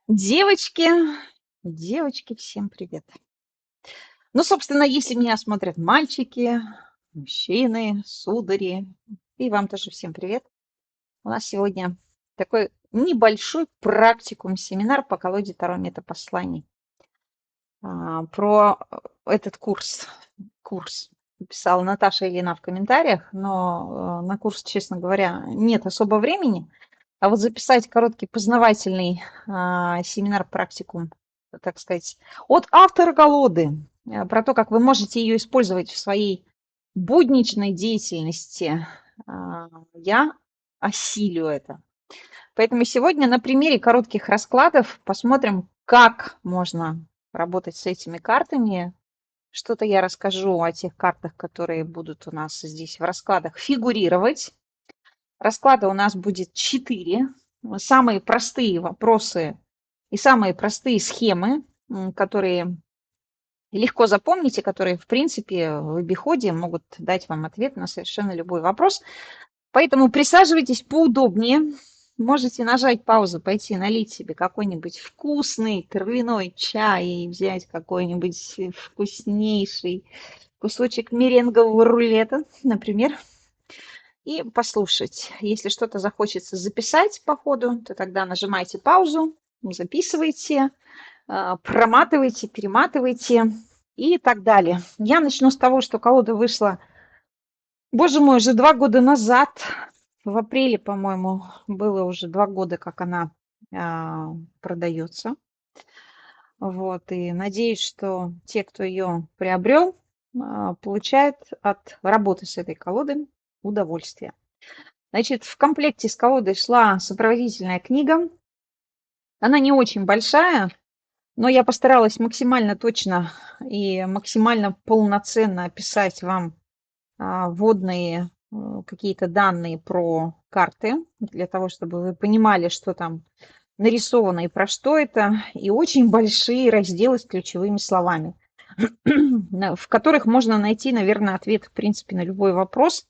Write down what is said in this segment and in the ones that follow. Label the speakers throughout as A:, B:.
A: Девочки, девочки, всем привет. Ну, собственно, если меня смотрят мальчики, мужчины, судари, и вам тоже всем привет. У нас сегодня такой небольшой практикум, семинар по колоде Таро Метапосланий. Про этот курс написала Наташа Ильина в комментариях, но на курс, честно говоря, нет особо времени. А вот записать короткий познавательный семинар, практикум, так сказать, от автора колоды, про то, как вы можете ее использовать в своей будничной деятельности, я осилю это. Поэтому сегодня на примере коротких раскладов посмотрим, как можно работать с этими картами. Что-то я расскажу о тех картах, которые будут у нас здесь в раскладах фигурировать. Расклада у нас будет 4. Самые простые вопросы и самые простые схемы, которые легко запомнить и которые, в принципе, в обиходе могут дать вам ответ на совершенно любой вопрос. Поэтому присаживайтесь поудобнее. Можете нажать паузу, пойти налить себе какой-нибудь вкусный травяной чай и взять какой-нибудь вкуснейший кусочек меренгового рулета, например, и послушать. Если что-то захочется записать по ходу, то тогда нажимайте паузу, записывайте, проматывайте, перематывайте и так далее. Я начну с того, что колода вышла, боже мой, уже 2 года назад. В апреле, по-моему, было уже 2 года, как она продается. Вот, и надеюсь, что те, кто ее приобрел, получают от работы с этой колодой удовольствие. Значит, в комплекте с колодой шла сопроводительная книга. Она не очень большая, но я постаралась максимально точно и максимально полноценно описать вам вводные какие-то данные про карты, для того, чтобы вы понимали, что там нарисовано и про что это, и очень большие разделы с ключевыми словами, в которых можно найти, наверное, ответ, в принципе, на любой вопрос.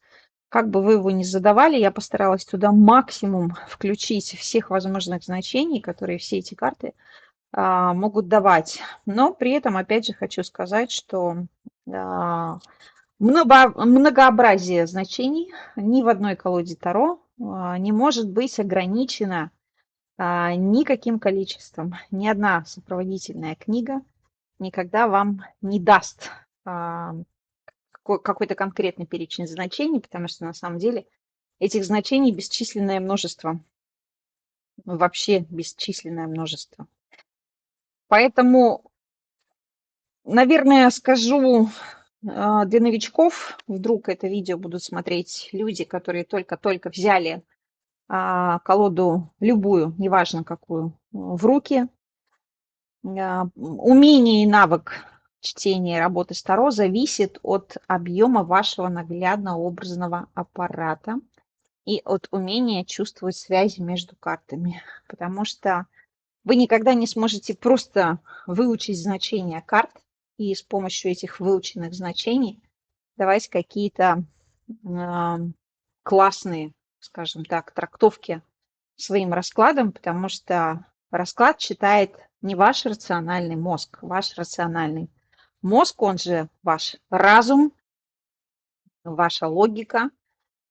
A: Как бы вы его ни задавали, я постаралась туда максимум включить всех возможных значений, которые все эти карты могут давать. Но при этом, опять же, хочу сказать, что многообразие значений ни в одной колоде Таро не может быть ограничено никаким количеством. Ни одна сопроводительная книга никогда вам не даст какой-то конкретный перечень значений, потому что на самом деле этих значений бесчисленное множество, вообще бесчисленное множество. Поэтому, наверное, скажу для новичков, вдруг это видео будут смотреть люди, которые только-только взяли колоду любую, неважно какую, в руки. Умение и навык чтения и работы с Таро зависит от объема вашего наглядно-образного аппарата и от умения чувствовать связи между картами. Потому что вы никогда не сможете просто выучить значения карт и с помощью этих выученных значений давать какие-то классные, скажем так, трактовки своим раскладам, потому что расклад читает не ваш рациональный мозг. Ваш рациональный мозг, он же ваш разум, ваша логика,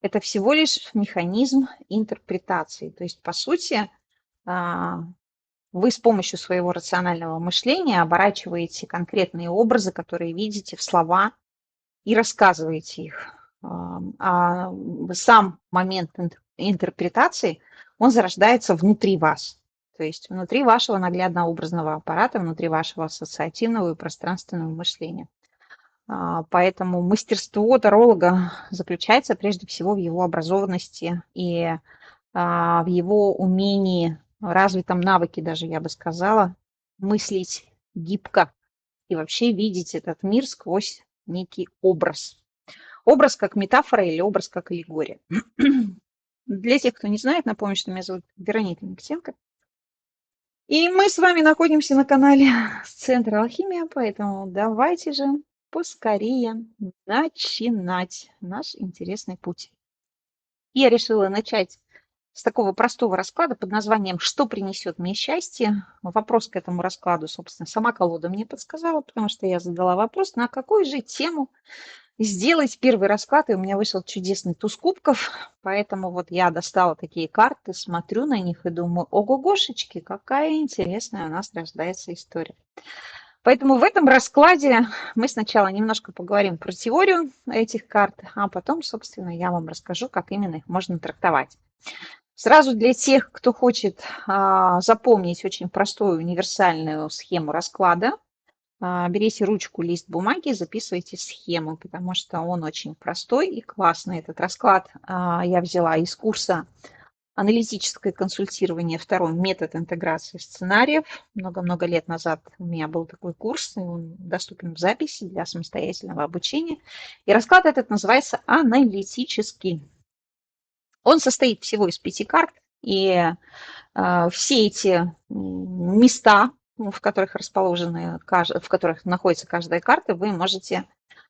A: это всего лишь механизм интерпретации. То есть, по сути, вы с помощью своего рационального мышления оборачиваете конкретные образы, которые видите, в слова и рассказываете их. А сам момент интерпретации, он зарождается внутри вас. То есть внутри вашего наглядно-образного аппарата, внутри вашего ассоциативного и пространственного мышления. Поэтому мастерство таролога заключается прежде всего в его образованности и в его умении, развитом навыке даже, я бы сказала, мыслить гибко и вообще видеть этот мир сквозь некий образ. Образ как метафора или образ как аллегория. Для тех, кто не знает, напомню, что меня зовут Вероника Никитенко. И мы с вами находимся на канале Центра Алхимия, поэтому давайте же поскорее начинать наш интересный путь. Я решила начать с такого простого расклада под названием «Что принесет мне счастье?». Вопрос к этому раскладу, собственно, сама колода мне подсказала, потому что я задала вопрос, на какую же тему сделать первый расклад, и у меня вышел чудесный туз кубков, поэтому вот я достала такие карты, смотрю на них и думаю, ого-гошечки, какая интересная у нас рождается история. Поэтому в этом раскладе мы сначала немножко поговорим про теорию этих карт, а потом, собственно, я вам расскажу, как именно их можно трактовать. Сразу для тех, кто хочет запомнить очень простую универсальную схему расклада, берите ручку, лист бумаги, записывайте схему, потому что он очень простой и классный. Этот расклад я взяла из курса «Аналитическое консультирование. Второй метод интеграции сценариев». Много-много лет назад у меня был такой курс, и он доступен в записи для самостоятельного обучения. И расклад этот называется «Аналитический». Он состоит всего из 5 карт, и все эти места, в которых расположены, в которых находится каждая карта, вы можете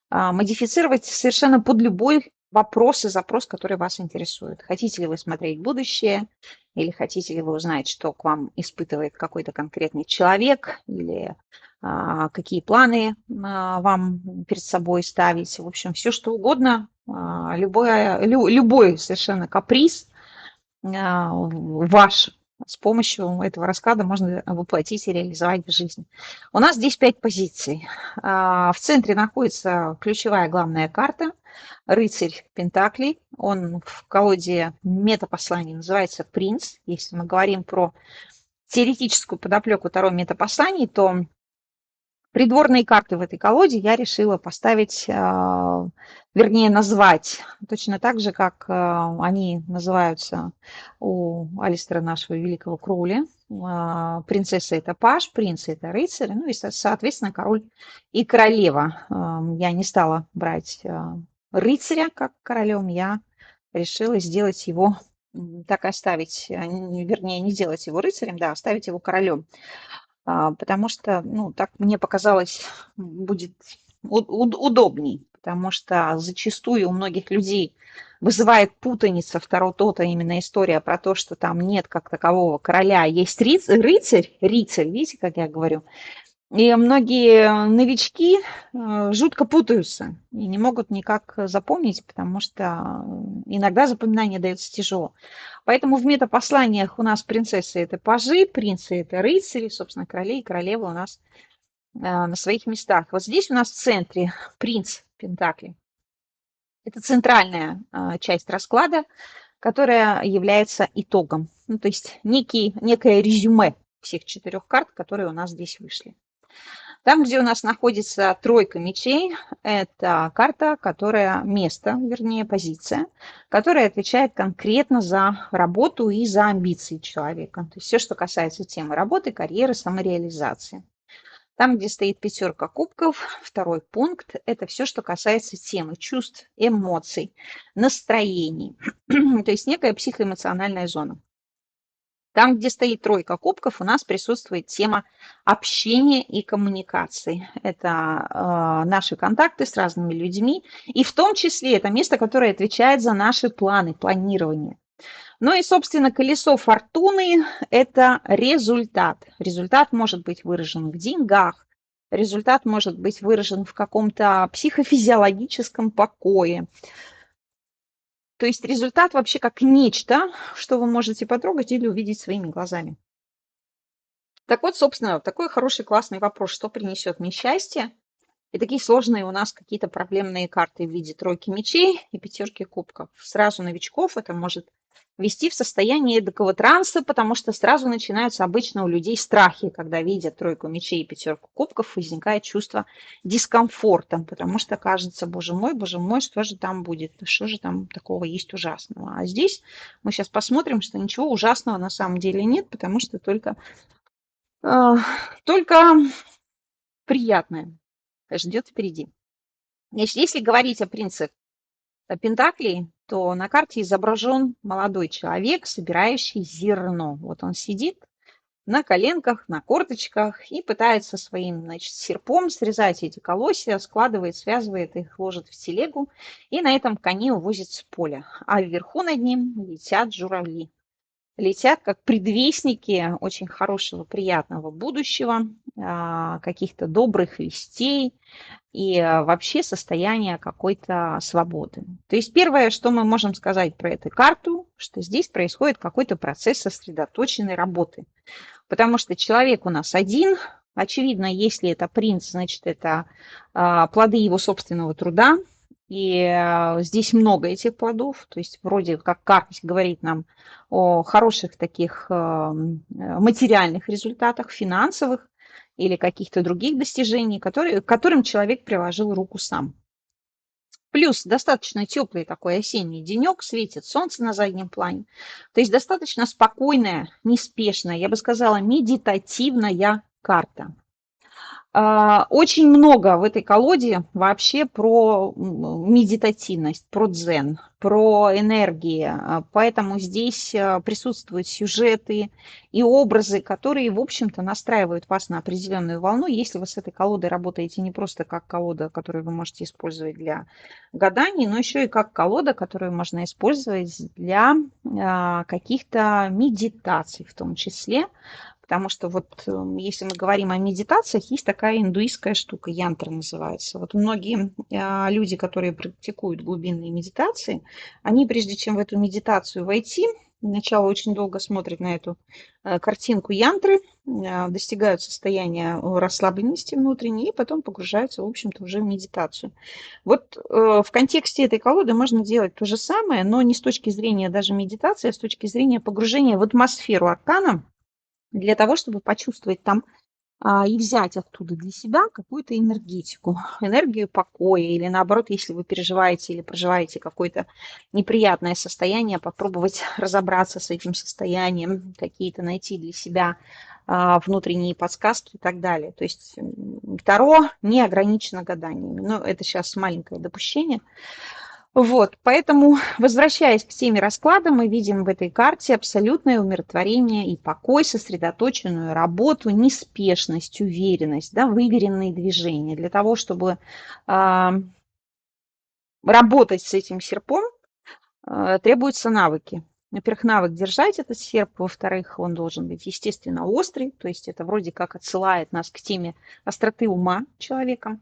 A: модифицировать совершенно под любой вопрос и запрос, который вас интересует. Хотите ли вы смотреть будущее, или хотите ли вы узнать, что к вам испытывает какой-то конкретный человек, или какие планы вам перед собой ставить. В общем, все что угодно, любой совершенно каприз ваш с помощью этого расклада можно воплотить и реализовать в жизни. У нас здесь 5 позиций. В центре находится ключевая главная карта «Рыцарь Пентаклей». Он в колоде метапосланий называется «Принц». Если мы говорим про теоретическую подоплеку Таро метапосланий, то придворные карты в этой колоде я решила поставить, вернее, назвать точно так же, как они называются у Алистера, нашего великого Кроули. Принцесса – это паж, принц – это рыцарь, ну и, соответственно, король и королева. Я не стала брать рыцаря как королем, я решила сделать его, так и оставить, вернее, не делать его рыцарем, да, оставить его королем. Потому что, ну, так мне показалось, будет удобней, потому что зачастую у многих людей вызывает путаница второго-тота именно история про то, что там нет как такового короля, есть рыцарь, видите, как я говорю. И многие новички жутко путаются и не могут никак запомнить, потому что иногда запоминание дается тяжело. Поэтому в метапосланиях у нас принцессы – это пажи, принцы – это рыцари, собственно, короли и королевы у нас на своих местах. Вот здесь у нас в центре принц Пентакли. Это центральная часть расклада, которая является итогом. Ну, то есть некое резюме всех 4 карт, которые у нас здесь вышли. Там, где у нас находится тройка мечей, это карта, место, вернее, позиция, которая отвечает конкретно за работу и за амбиции человека. То есть все, что касается темы работы, карьеры, самореализации. Там, где стоит 5 кубков, второй пункт, это все, что касается темы чувств, эмоций, настроений. То есть некая психоэмоциональная зона. Там, где стоит 3 кубков, у нас присутствует тема общения и коммуникации. Это наши контакты с разными людьми. И в том числе это место, которое отвечает за наши планы, планирование. Ну и, собственно, колесо фортуны – это результат. Результат может быть выражен в деньгах, результат может быть выражен в каком-то психофизиологическом покое. То есть результат вообще как нечто, что вы можете потрогать или увидеть своими глазами. Так вот, собственно, такой хороший, классный вопрос, что принесет мне счастье? И такие сложные у нас какие-то проблемные карты в виде 3 мечей и 5 кубков. Сразу новичков это может ввести в состояние эдакого транса, потому что сразу начинаются обычно у людей страхи, когда видят 3 мечей и 5 кубков, возникает чувство дискомфорта, потому что кажется, боже мой, что же там будет, что же там такого есть ужасного. А здесь мы сейчас посмотрим, что ничего ужасного на самом деле нет, потому что только приятное ждет впереди. Значит, если говорить о принце Пентаклей, то на карте изображен молодой человек, собирающий зерно. Вот он сидит на коленках, на корточках и пытается своим, значит, серпом срезать эти колосья, складывает, связывает их, ложит в телегу и на этом коне увозит с поля. А вверху над ним летят журавли. летят как предвестники очень хорошего, приятного будущего, каких-то добрых вестей и вообще состояния какой-то свободы. То есть первое, что мы можем сказать про эту карту, что здесь происходит какой-то процесс сосредоточенной работы. Потому что человек у нас один. Очевидно, если это принц, значит, это плоды его собственного труда. И здесь много этих плодов. То есть вроде как карта говорит нам о хороших таких материальных результатах, финансовых или каких-то других достижений, к которым человек приложил руку сам. Плюс достаточно теплый такой осенний денек, светит солнце на заднем плане. То есть достаточно спокойная, неспешная, я бы сказала, медитативная карта. Очень много в этой колоде вообще про медитативность, про дзен, про энергии. Поэтому здесь присутствуют сюжеты и образы, которые, в общем-то, настраивают вас на определенную волну. Если вы с этой колодой работаете не просто как колода, которую вы можете использовать для гаданий, но еще и как колода, которую можно использовать для каких-то медитаций в том числе. Потому что вот если мы говорим о медитациях, есть такая индуистская штука, янтра называется. Вот многие люди, которые практикуют глубинные медитации, они прежде чем в эту медитацию войти, сначала очень долго смотрят на эту картинку янтры, достигают состояния расслабленности внутренней и потом погружаются, в общем-то, уже в медитацию. Вот в контексте этой колоды можно делать то же самое, но не с точки зрения даже медитации, а с точки зрения погружения в атмосферу аркана, для того, чтобы почувствовать там и взять оттуда для себя какую-то энергетику, энергию покоя, или наоборот, если вы переживаете или проживаете какое-то неприятное состояние, попробовать разобраться с этим состоянием, какие-то найти для себя внутренние подсказки и так далее. То есть Таро не ограничено гаданиями. Но это сейчас маленькое допущение. Вот, поэтому, возвращаясь к теме расклада, мы видим в этой карте абсолютное умиротворение и покой, сосредоточенную работу, неспешность, уверенность, да, выверенные движения. Для того, чтобы работать с этим серпом, требуются навыки. Во-первых, навык держать этот серп, во-вторых, он должен быть, естественно, острый, то есть это вроде как отсылает нас к теме остроты ума человека.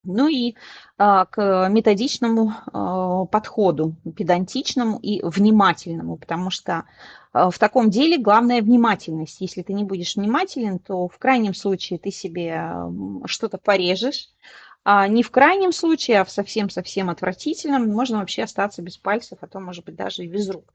A: Ну и к методичному подходу, педантичному и внимательному, потому что в таком деле главная внимательность. Если ты не будешь внимателен, то в крайнем случае ты себе что-то порежешь, а не в крайнем случае, а в совсем-совсем отвратительном можно вообще остаться без пальцев, а то, может быть, даже и без рук.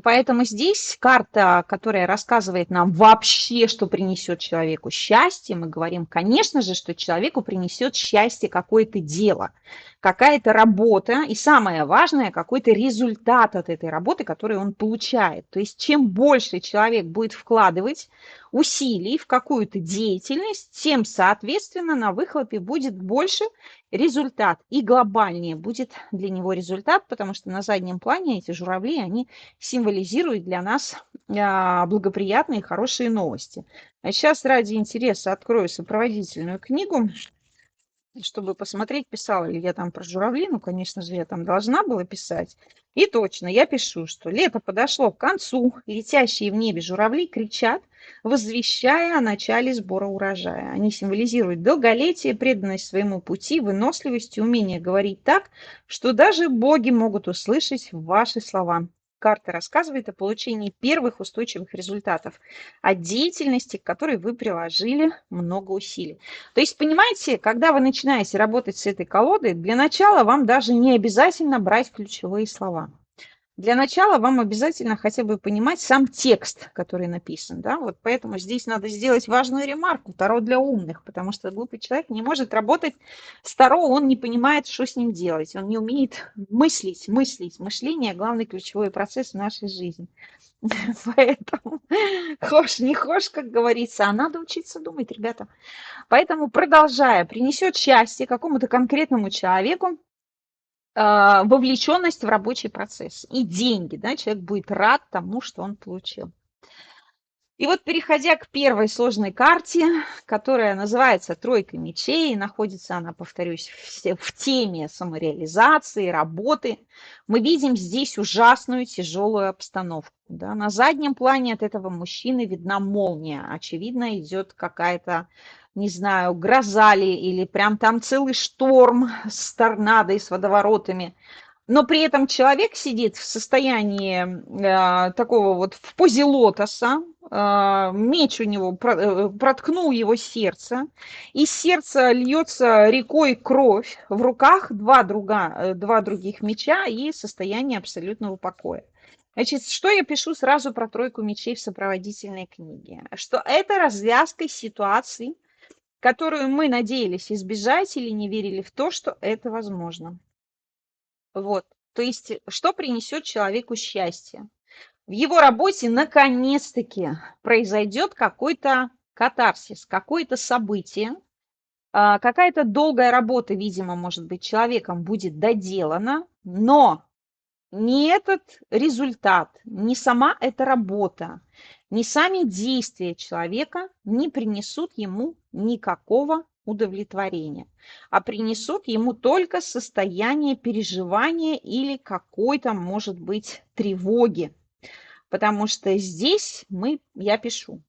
A: Поэтому здесь карта, которая рассказывает нам вообще, что принесет человеку счастье. Мы говорим, конечно же, что человеку принесет счастье какое-то дело, какая-то работа и самое важное, какой-то результат от этой работы, который он получает. То есть чем больше человек будет вкладывать усилий в какую-то деятельность, тем, соответственно, на выхлопе будет больше результат. И глобальнее будет для него результат, потому что на заднем плане эти журавли, они символизируют для нас благоприятные и хорошие новости. А сейчас ради интереса открою сопроводительную книгу, чтобы посмотреть, писала ли я там про журавли. Ну, конечно же, я там должна была писать. И точно, я пишу, что лето подошло к концу, летящие в небе журавли кричат, возвещая о начале сбора урожая. Они символизируют долголетие, преданность своему пути, выносливость и умение говорить так, что даже боги могут услышать ваши слова. Карта рассказывает о получении первых устойчивых результатов, от деятельности, к которой вы приложили много усилий. То есть, понимаете, когда вы начинаете работать с этой колодой, для начала вам даже не обязательно брать ключевые слова. Для начала вам обязательно хотя бы понимать сам текст, который написан. Да? Вот поэтому здесь надо сделать важную ремарку. Таро для умных, потому что глупый человек не может работать с Таро, он не понимает, что с ним делать. Он не умеет мыслить. Мышление – главный ключевой процесс в нашей жизни. Поэтому хошь не хошь, как говорится, а надо учиться думать, ребята. Поэтому, продолжая, принесет счастье какому-то конкретному человеку, вовлеченность в рабочий процесс и деньги, да, человек будет рад тому, что он получил. И вот переходя к первой сложной карте, которая называется «Тройка мечей», находится она, повторюсь, в теме самореализации, работы, мы видим здесь ужасную тяжелую обстановку. Да? На заднем плане от этого мужчины видна молния. Очевидно, идет какая-то, не знаю, гроза ли, или прям там целый шторм с торнадой, с водоворотами. Но при этом человек сидит в состоянии такого вот в позе лотоса, меч у него проткнул его сердце, из сердца льется рекой кровь, в руках два других меча и состояние абсолютного покоя. Значит, что я пишу сразу про тройку мечей в сопроводительной книге? Что это развязка ситуации, которую мы надеялись избежать или не верили в то, что это возможно. Вот. То есть, что принесет человеку счастье? В его работе наконец-таки произойдет какой-то катарсис, какое-то событие, какая-то долгая работа, видимо, может быть, человеком будет доделана, но не этот результат, не сама эта работа, не сами действия человека не принесут ему никакого удовлетворения, а принесут ему только состояние переживания или какой-то, может быть, тревоги. Потому что здесь я пишу.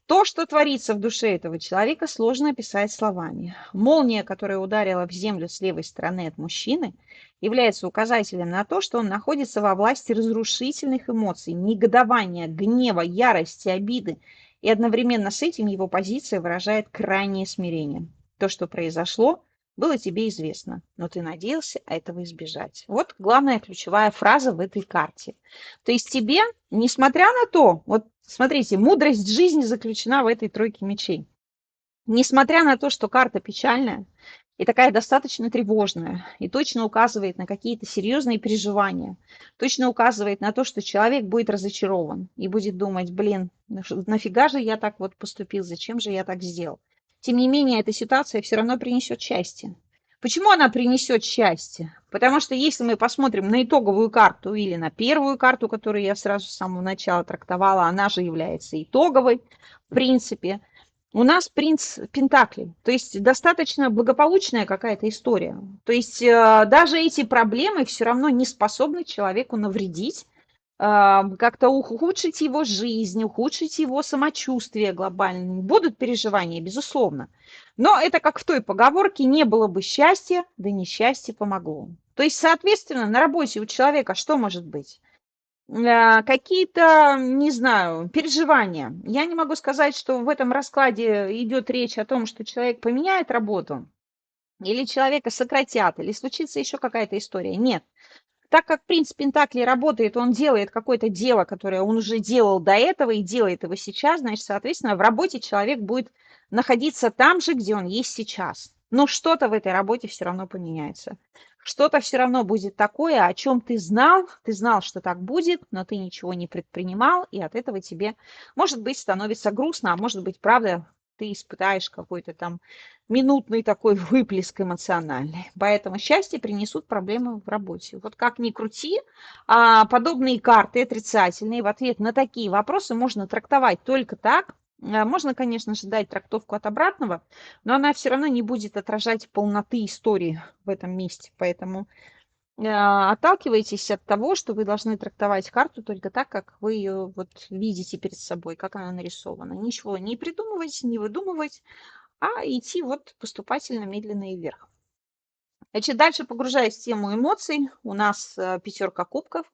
A: То, что творится в душе этого человека, сложно описать словами. Молния, которая ударила в землю с левой стороны от мужчины, является указателем на то, что он находится во власти разрушительных эмоций, негодования, гнева, ярости, обиды. И одновременно с этим его позиция выражает крайнее смирение. То, что произошло, было тебе известно, но ты надеялся этого избежать. Вот главная ключевая фраза в этой карте. То есть тебе, несмотря на то, вот смотрите, мудрость жизни заключена в этой тройке мечей. Несмотря на то, что карта печальная и такая достаточно тревожная, и точно указывает на какие-то серьезные переживания, точно указывает на то, что человек будет разочарован и будет думать, блин, нафига же я так вот поступил, зачем же я так сделал. Тем не менее, эта ситуация все равно принесет счастье. Почему она принесет счастье? Потому что если мы посмотрим на итоговую карту или на первую карту, которую я сразу с самого начала трактовала, она же является итоговой, в принципе, у нас принц Пентаклей, то есть достаточно благополучная какая-то история. То есть даже эти проблемы все равно не способны человеку навредить, как-то ухудшить его жизнь, ухудшить его самочувствие глобально. Будут переживания, безусловно. Но это как в той поговорке: не было бы счастья, да несчастье помогло. То есть, соответственно, на работе у человека что может быть? Какие-то, не знаю, переживания. Я не могу сказать, что в этом раскладе идет речь о том, что человек поменяет работу, или человека сократят, или случится еще какая-то история. Нет. Так как принц Пентаклей работает, он делает какое-то дело, которое он уже делал до этого и делает его сейчас, значит, соответственно, в работе человек будет находиться там же, где он есть сейчас. Но что-то в этой работе все равно поменяется. Что-то все равно будет такое, о чем ты знал, что так будет, но ты ничего не предпринимал, и от этого тебе, может быть, становится грустно, а может быть, правда, ты испытаешь какой-то там минутный такой выплеск эмоциональный. Поэтому счастье принесут проблемы в работе. Вот как ни крути, подобные карты отрицательные в ответ на такие вопросы можно трактовать только так. Можно, конечно же, дать трактовку от обратного, но она все равно не будет отражать полноты истории в этом месте. Поэтому отталкивайтесь от того, что вы должны трактовать карту только так, как вы ее вот видите перед собой, как она нарисована. Ничего не придумывать, не выдумывать, а идти вот поступательно, медленно и вверх. Значит, дальше, погружаясь в тему эмоций, у нас пятерка кубков,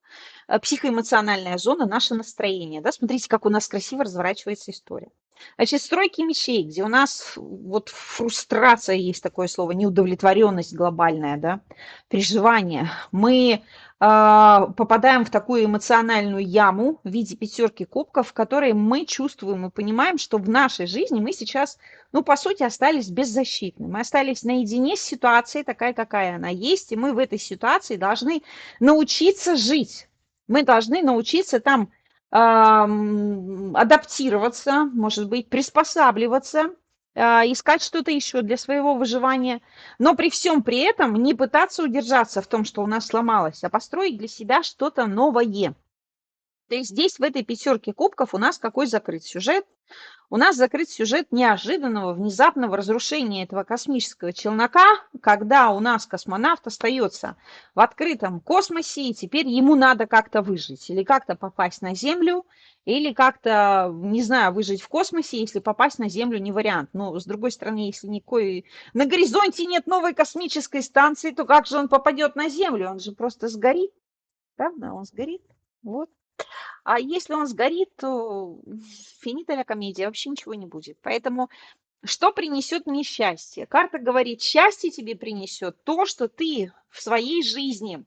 A: психоэмоциональная зона, наше настроение. Да? Смотрите, как у нас красиво разворачивается история. Значит, стройки мечей, где у нас вот фрустрация, есть такое слово, неудовлетворенность глобальная, да, переживание. Мы попадаем в такую эмоциональную яму в виде пятерки кубков, в которой мы чувствуем и понимаем, что в нашей жизни мы сейчас, ну, по сути, остались беззащитны. Мы остались наедине с ситуацией такая, какая она есть, и мы в этой ситуации должны научиться жить. Мы должны научиться там адаптироваться, может быть, приспосабливаться, искать что-то еще для своего выживания, но при всем при этом не пытаться удержаться в том, что у нас сломалось, а построить для себя что-то новое. То есть здесь в этой пятерке кубков у нас какой закрыт сюжет? У нас закрыт сюжет неожиданного, внезапного разрушения этого космического челнока, когда у нас космонавт остается в открытом космосе, и теперь ему надо как-то выжить, или как-то попасть на Землю, или как-то, не знаю, выжить в космосе, если попасть на Землю не вариант. Но, с другой стороны, если никакой на горизонте нет новой космической станции, то как же он попадет на Землю? Он же просто сгорит, правда? Он сгорит. Вот. А если он сгорит, то финита ля комедия, вообще ничего не будет. Поэтому что принесет мне счастье? Карта говорит, счастье тебе принесет то, что ты в своей жизни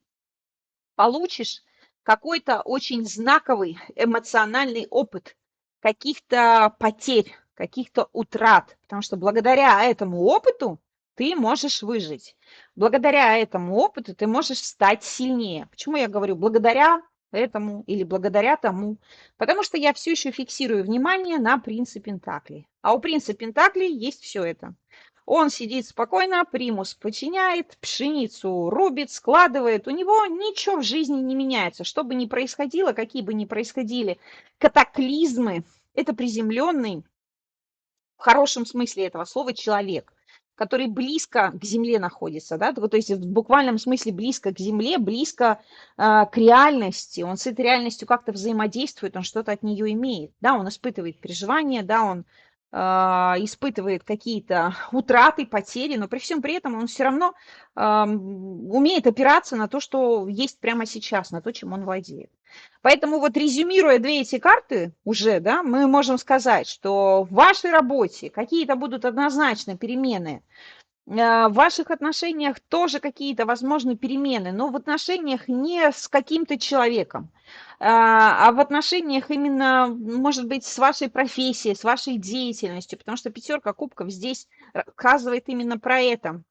A: получишь какой-то очень знаковый эмоциональный опыт каких-то потерь, каких-то утрат. Потому что благодаря этому опыту ты можешь выжить. Благодаря этому опыту ты можешь стать сильнее. Почему я говорю благодаря этому или благодаря тому? Потому что я все еще фиксирую внимание на принце Пентаклей. А у принца Пентаклей есть все это. Он сидит спокойно, примус подчиняет, пшеницу рубит, складывает. У него ничего в жизни не меняется. Что бы ни происходило, какие бы ни происходили катаклизмы, это приземленный, в хорошем смысле этого слова, человек, который близко к земле находится, да, то есть в буквальном смысле близко к земле, близко к реальности, он с этой реальностью как-то взаимодействует, он что-то от нее имеет, да, он испытывает переживания, да, он испытывает какие-то утраты, потери, но при всем при этом он все равно умеет опираться на то, что есть прямо сейчас, на то, чем он владеет. Поэтому вот резюмируя две эти карты уже, да, мы можем сказать, что в вашей работе какие-то будут однозначно перемены, в ваших отношениях тоже какие-то возможны перемены, но в отношениях не с каким-то человеком, а в отношениях именно, может быть, с вашей профессией, с вашей деятельностью, потому что пятерка кубков здесь рассказывает именно про это.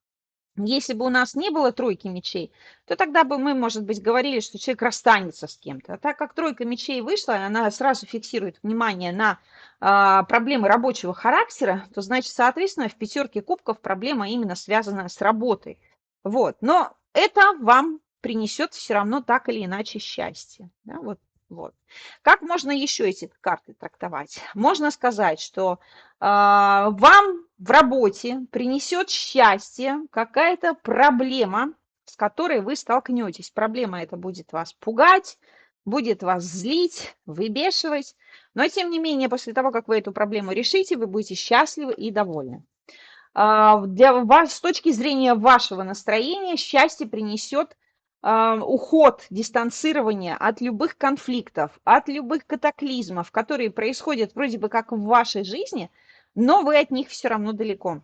A: Если бы у нас не было тройки мечей, то тогда бы мы, может быть, говорили, что человек расстанется с кем-то. А так как тройка мечей вышла, она сразу фиксирует внимание на проблемы рабочего характера, то, значит, соответственно, в пятерке кубков проблема именно связана с работой. Вот. Но это вам принесет все равно так или иначе счастье. Да, вот. Как можно еще эти карты трактовать? Можно сказать, что вам в работе принесет счастье какая-то проблема, с которой вы столкнетесь. Проблема эта будет вас пугать, будет вас злить, выбешивать, но тем не менее, после того, как вы эту проблему решите, вы будете счастливы и довольны. Для вас, с точки зрения вашего настроения, счастье принесет уход, дистанцирование от любых конфликтов, от любых катаклизмов, которые происходят вроде бы как в вашей жизни, но вы от них все равно далеко.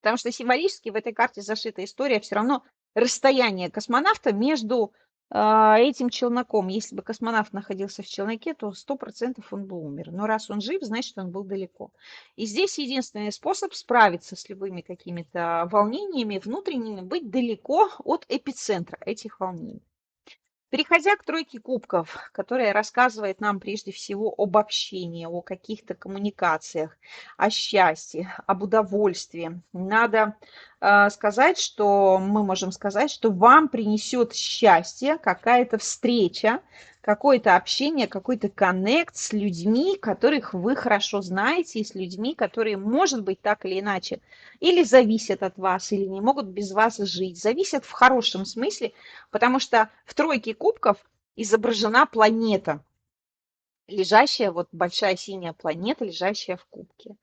A: Потому что символически в этой карте зашита история все равно расстояние космонавта между этим челноком. Если бы космонавт находился в челноке, то 100% он бы умер. Но раз он жив, значит, он был далеко. И здесь единственный способ справиться с любыми какими-то волнениями внутренними, быть далеко от эпицентра этих волнений. Переходя к тройке кубков, которая рассказывает нам прежде всего об общении, о каких-то коммуникациях, о счастье, об удовольствии, надо сказать, что мы можем сказать, что вам принесет счастье какая-то встреча, какое-то общение, какой-то коннект с людьми, которых вы хорошо знаете, и с людьми, которые, может быть, так или иначе, или зависят от вас, или не могут без вас жить. Зависят в хорошем смысле, потому что в тройке кубков изображена планета, лежащая, вот большая синяя планета, лежащая в кубке.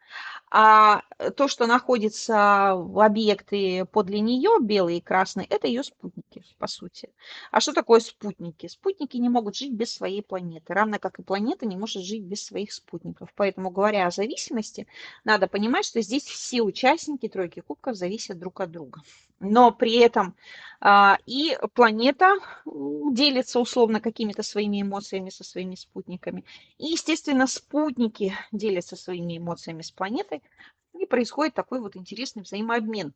A: А то, что находится в объекты подле нее, белый и красный, это ее спутники, по сути. А что такое спутники? Спутники не могут жить без своей планеты, равно как и планета не может жить без своих спутников. Поэтому, говоря о зависимости, надо понимать, что здесь все участники тройки кубков зависят друг от друга. Но при этом и планета делится условно какими-то своими эмоциями со своими спутниками. И, естественно, спутники делятся своими эмоциями с планетой, и происходит такой вот интересный взаимообмен.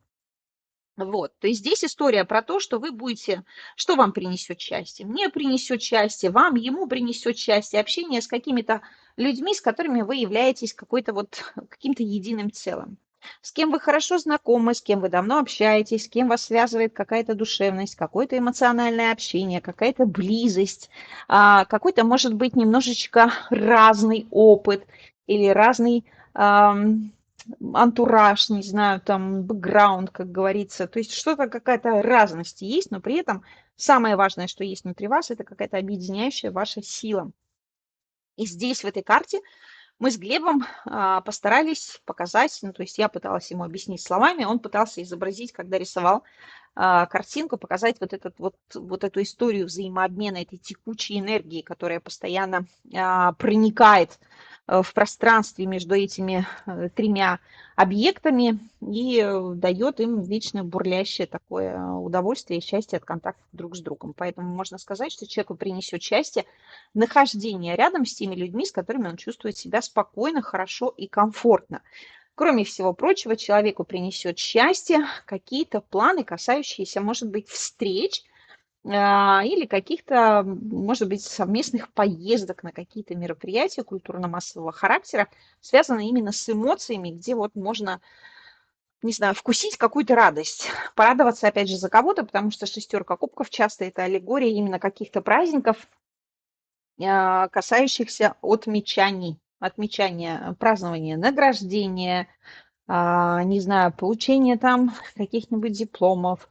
A: Вот, то есть здесь история про то, что вы будете, что вам принесет счастье. Мне принесет счастье, вам, ему принесет счастье, общение с какими-то людьми, с которыми вы являетесь какой-то вот каким-то единым целым. С кем вы хорошо знакомы, с кем вы давно общаетесь, с кем вас связывает какая-то душевность, какое-то эмоциональное общение, какая-то близость, какой-то, может быть, немножечко разный опыт или разный ам, антураж, не знаю, там, бэкграунд, как говорится. То есть что-то, какая-то разность есть, но при этом самое важное, что есть внутри вас, это какая-то объединяющая ваша сила. И здесь, в этой карте, мы с Глебом постарались показать, ну, то есть я пыталась ему объяснить словами, он пытался изобразить, когда рисовал картинку, показать вот эту историю взаимообмена этой текучей энергии, которая постоянно проникает в пространстве между этими тремя объектами и дает им вечно бурлящее такое удовольствие и счастье от контакта друг с другом. Поэтому можно сказать, что человеку принесет счастье нахождение рядом с теми людьми, с которыми он чувствует себя спокойно, хорошо и комфортно. Кроме всего прочего, человеку принесет счастье какие-то планы, касающиеся, может быть, встреч или каких-то, может быть, совместных поездок на какие-то мероприятия культурно-массового характера, связанные именно с эмоциями, где вот можно, не знаю, вкусить какую-то радость, порадоваться, опять же, за кого-то, потому что шестерка кубков часто это аллегория именно каких-то праздников, касающихся отмечания празднования награждения, не знаю, получения там каких-нибудь дипломов,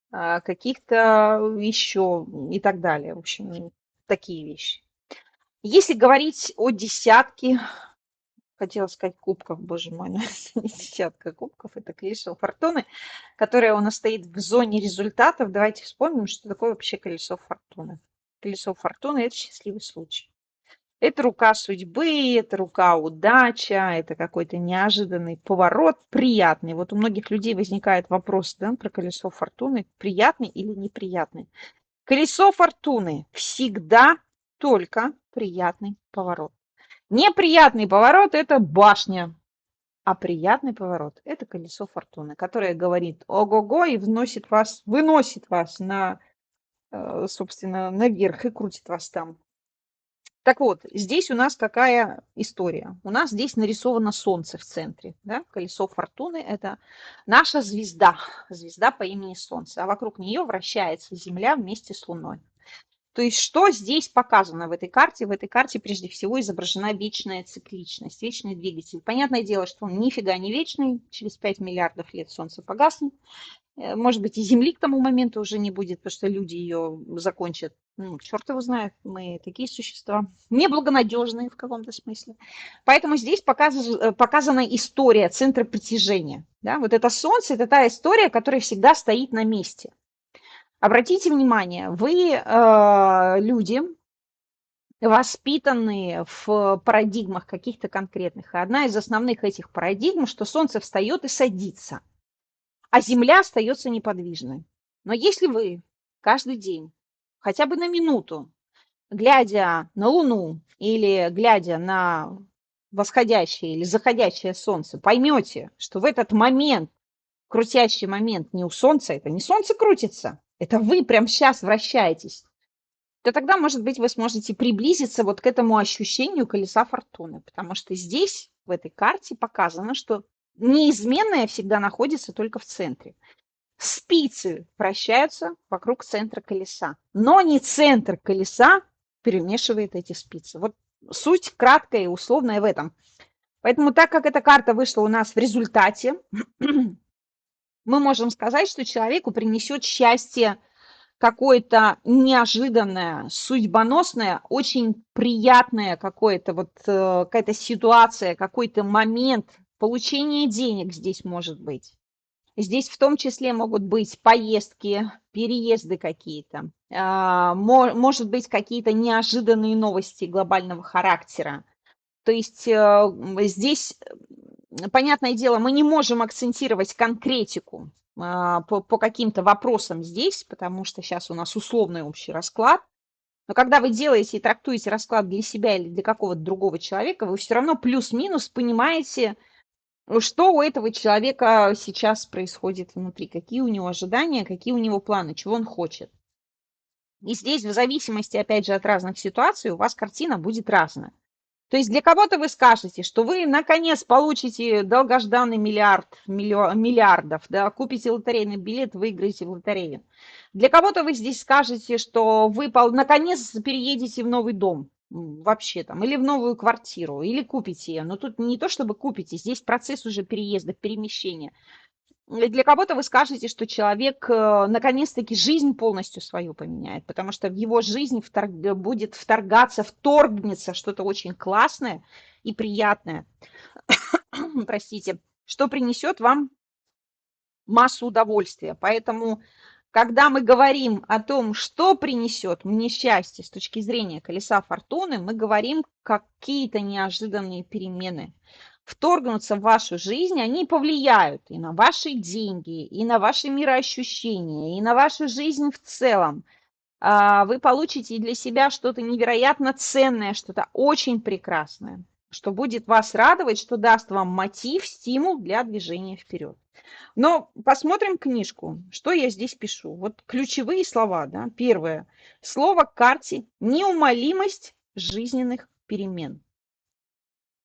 A: каких-то еще и так далее. В общем, такие вещи. Если говорить о десятке, хотела сказать кубков, боже мой, но это не десятка кубков, это колесо фортуны, которое у нас стоит в зоне результатов. Давайте вспомним, что такое вообще колесо фортуны. Колесо фортуны – это счастливый случай. Это рука судьбы, это рука удача, это какой-то неожиданный поворот, приятный. Вот у многих людей возникает вопрос, да, про колесо фортуны, приятный или неприятный. Колесо фортуны всегда только приятный поворот. Неприятный поворот – это башня, а приятный поворот – это колесо фортуны, которое говорит ого-го и выносит вас на, собственно, наверх и крутит вас там. Так вот, здесь у нас какая история? У нас здесь нарисовано Солнце в центре. Да? Колесо фортуны – это наша звезда, звезда по имени Солнце. А вокруг нее вращается Земля вместе с Луной. То есть что здесь показано в этой карте? В этой карте прежде всего изображена вечная цикличность, вечный двигатель. Понятное дело, что он нифига не вечный. Через 5 миллиардов лет Солнце погаснет. Может быть, и Земли к тому моменту уже не будет, потому что люди ее закончат. Ну, черт его знает, мы такие существа, неблагонадежные в каком-то смысле. Поэтому здесь показана история центра притяжения. Да? Вот это Солнце – это та история, которая всегда стоит на месте. Обратите внимание, вы люди, воспитанные в парадигмах каких-то конкретных. И одна из основных этих парадигм, что Солнце встает и садится, а Земля остается неподвижной. Но если вы каждый день, хотя бы на минуту, глядя на Луну или глядя на восходящее или заходящее Солнце, поймете, что в этот момент, крутящий момент не у Солнца, это не Солнце крутится, это вы прямо сейчас вращаетесь, то тогда, может быть, вы сможете приблизиться вот к этому ощущению колеса фортуны, потому что здесь, в этой карте, показано, что неизменное всегда находится только в центре. Спицы вращаются вокруг центра колеса, но не центр колеса перемешивает эти спицы. Вот суть краткая и условная в этом. Поэтому так как эта карта вышла у нас в результате, мы можем сказать, что человеку принесет счастье какое-то неожиданное, судьбоносное, очень приятное какое-то вот какая-то ситуация, какой-то момент, получение денег здесь может быть. Здесь в том числе могут быть поездки, переезды какие-то, может быть какие-то неожиданные новости глобального характера. То есть здесь, понятное дело, мы не можем акцентировать конкретику по каким-то вопросам здесь, потому что сейчас у нас условный общий расклад. Но когда вы делаете и трактуете расклад для себя или для какого-то другого человека, вы все равно плюс-минус понимаете, что у этого человека сейчас происходит внутри, какие у него ожидания, какие у него планы, чего он хочет. И здесь в зависимости, опять же, от разных ситуаций у вас картина будет разная. То есть для кого-то вы скажете, что вы наконец получите долгожданный миллиардов, да, купите лотерейный билет, выиграете в лотерею. Для кого-то вы здесь скажете, что вы наконец переедете в новый дом, вообще там, или в новую квартиру, или купите ее. Но тут не то, чтобы купите, здесь процесс уже переезда, перемещения. Для кого-то вы скажете, что человек наконец-таки жизнь полностью свою поменяет, потому что в его жизнь будет вторгнется что-то очень классное и приятное, простите, что принесет вам массу удовольствия. Поэтому, когда мы говорим о том, что принесет мне счастье с точки зрения колеса фортуны, мы говорим какие-то неожиданные перемены. Вторгнутся в вашу жизнь, они повлияют и на ваши деньги, и на ваши мироощущения, и на вашу жизнь в целом. Вы получите для себя что-то невероятно ценное, что-то очень прекрасное, что будет вас радовать, что даст вам мотив, стимул для движения вперед. Но посмотрим книжку. Что я здесь пишу? Вот ключевые слова. Да? Первое. Слово к карте – неумолимость жизненных перемен.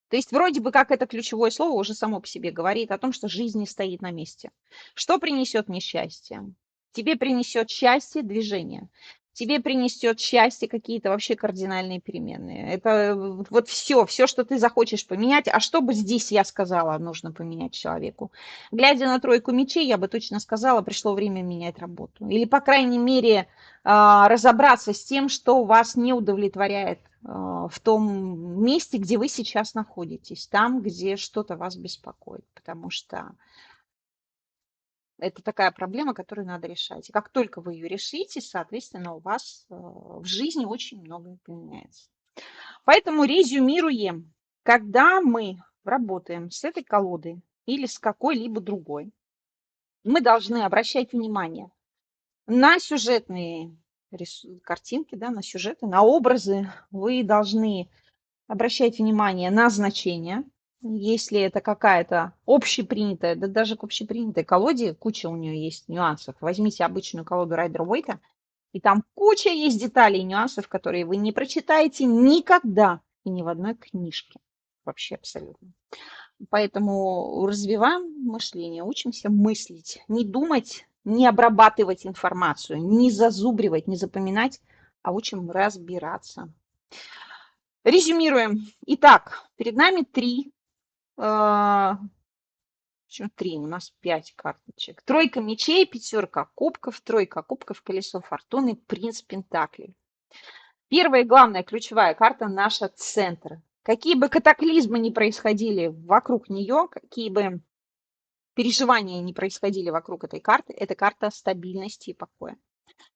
A: То есть вроде бы как это ключевое слово уже само по себе говорит о том, что жизнь не стоит на месте. Что принесет мне счастье? Тебе принесет счастье движение. Тебе принесет счастье какие-то вообще кардинальные перемены. Это вот все, что ты захочешь поменять. А что бы здесь я сказала, нужно поменять человеку? Глядя на тройку мечей, я бы точно сказала, пришло время менять работу. Или, по крайней мере, разобраться с тем, что вас не удовлетворяет в том месте, где вы сейчас находитесь, там, где что-то вас беспокоит, потому что это такая проблема, которую надо решать. И как только вы ее решите, соответственно, у вас в жизни очень многое поменяется. Поэтому резюмируем. Когда мы работаем с этой колодой или с какой-либо другой, мы должны обращать внимание на сюжетные картинки, да, на сюжеты, на образы. Вы должны обращать внимание на значение. Если это какая-то общепринятая, да даже к общепринятой колоде, куча у нее есть нюансов. Возьмите обычную колоду Райдер-Уэйта, и там куча есть деталей и нюансов, которые вы не прочитаете никогда и ни в одной книжке. Вообще абсолютно. Поэтому развиваем мышление, учимся мыслить, не думать, не обрабатывать информацию, не зазубривать, не запоминать, а учим разбираться. Резюмируем. Итак, перед нами почему три? У нас 5 карточек. Тройка мечей, пятерка кубков, колесо фортуны, принц пентаклей. Первая и главная ключевая карта – наша центр. Какие бы катаклизмы ни происходили вокруг нее, какие бы переживания ни происходили вокруг этой карты, это карта стабильности и покоя.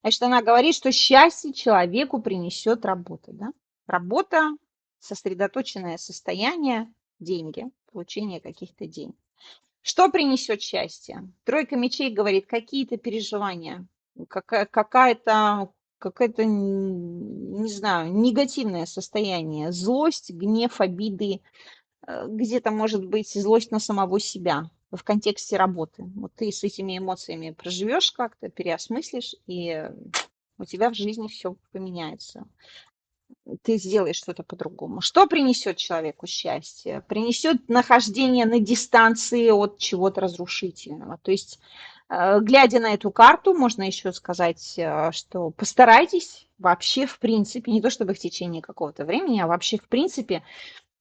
A: Значит, она говорит, что счастье человеку принесет работа. Да? Работа, сосредоточенное состояние, деньги, получение каких-то денег. Что принесет счастье? Тройка мечей говорит, какие-то переживания, какая-то, не знаю, негативное состояние, злость, гнев, обиды, где-то может быть злость на самого себя в контексте работы. Вот ты с этими эмоциями проживешь как-то, переосмыслишь, и у тебя в жизни все поменяется. Ты сделаешь что-то по-другому. Что принесет человеку счастье? Принесет нахождение на дистанции от чего-то разрушительного. То есть, глядя на эту карту, можно еще сказать, что постарайтесь вообще в принципе, не то чтобы в течение какого-то времени, а вообще в принципе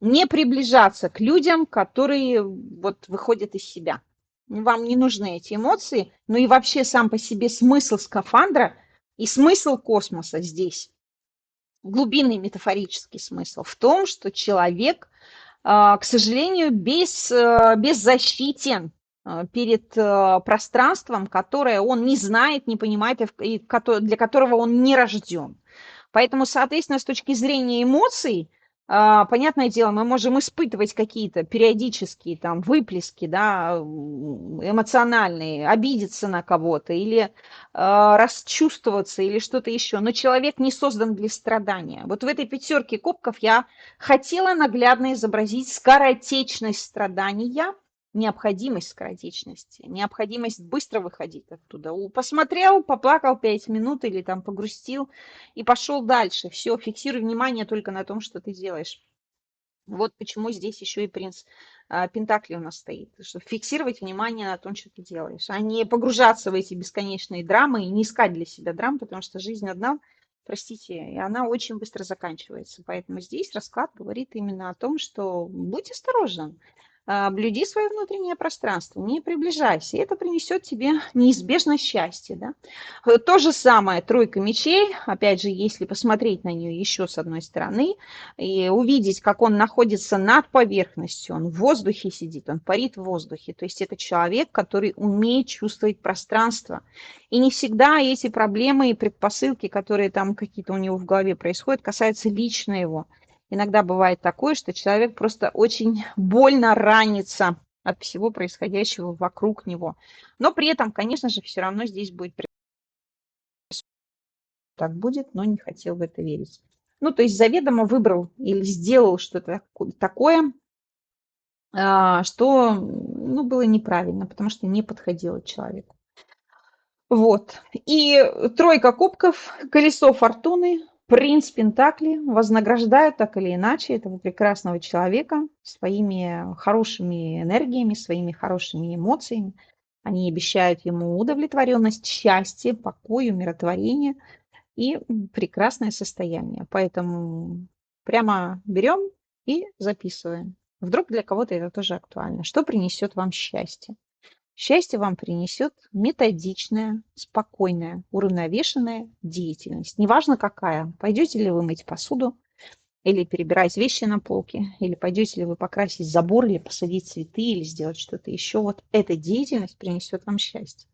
A: не приближаться к людям, которые вот выходят из себя. Вам не нужны эти эмоции, но и вообще сам по себе смысл скафандра и смысл космоса здесь, глубинный метафорический смысл в том, что человек, к сожалению, беззащитен перед пространством, которое он не знает, не понимает и для которого он не рожден. Поэтому, соответственно, с точки зрения эмоций, понятное дело, мы можем испытывать какие-то периодические там выплески, да, эмоциональные, обидеться на кого-то или расчувствоваться или что-то еще. Но человек не создан для страдания. Вот в этой пятерке кубков я хотела наглядно изобразить скоротечность страдания, необходимость скоротечности, необходимость быстро выходить оттуда. Посмотрел, поплакал 5 минут или там погрустил и пошел дальше. Все, фиксируй внимание только на том, что ты делаешь. Вот почему здесь еще и принц Пентакли у нас стоит, чтобы фиксировать внимание на том, что ты делаешь, а не погружаться в эти бесконечные драмы и не искать для себя драм, потому что жизнь одна, простите, и она очень быстро заканчивается. Поэтому здесь расклад говорит именно о том, что будь осторожен, блюди свое внутреннее пространство, не приближайся, и это принесет тебе неизбежно счастье. Да? То же самое тройка мечей, опять же, если посмотреть на нее еще с одной стороны, и увидеть, как он находится над поверхностью, он в воздухе сидит, он парит в воздухе. То есть это человек, который умеет чувствовать пространство. И не всегда эти проблемы и предпосылки, которые там какие-то у него в голове происходят, касаются лично его. Иногда бывает такое, что человек просто очень больно ранится от всего происходящего вокруг него. Но при этом, конечно же, все равно здесь будет так будет, но не хотел в это верить. Ну, то есть заведомо выбрал или сделал что-то такое, что ну, было неправильно, потому что не подходило человеку. Вот. И тройка кубков, колесо фортуны, принц Пентакли вознаграждают так или иначе этого прекрасного человека своими хорошими энергиями, своими хорошими эмоциями. Они обещают ему удовлетворенность, счастье, покой, умиротворение и прекрасное состояние. Поэтому прямо берем и записываем. Вдруг для кого-то это тоже актуально. Что принесет вам счастье? Счастье вам принесет методичная, спокойная, уравновешенная деятельность. Неважно какая. Пойдете ли вы мыть посуду, или перебирать вещи на полке, или пойдете ли вы покрасить забор, или посадить цветы, или сделать что-то еще. Вот эта деятельность принесет вам счастье.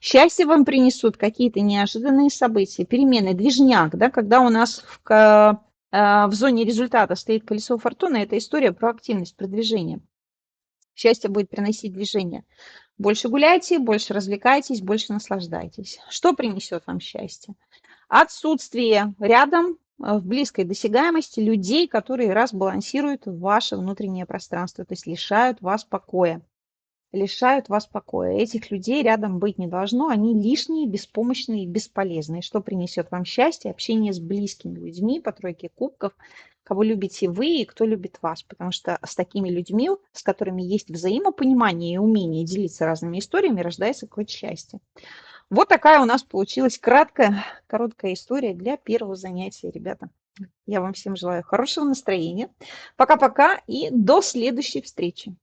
A: Счастье вам принесут какие-то неожиданные события, перемены, движняк, да, когда у нас в зоне результата стоит колесо фортуны, это история про активность, про движение. Счастье будет приносить движение. Больше гуляйте, больше развлекайтесь, больше наслаждайтесь. Что принесет вам счастье? Отсутствие рядом в близкой досягаемости людей, которые разбалансируют ваше внутреннее пространство, то есть лишают вас покоя. Лишают вас покоя. Этих людей рядом быть не должно, они лишние, беспомощные, бесполезные. Что принесет вам счастье? Общение с близкими людьми по тройке кубков, кого любите вы и кто любит вас. Потому что с такими людьми, с которыми есть взаимопонимание и умение делиться разными историями, рождается какое-то счастье. Вот такая у нас получилась короткая история для первого занятия, ребята. Я вам всем желаю хорошего настроения. Пока-пока и до следующей встречи.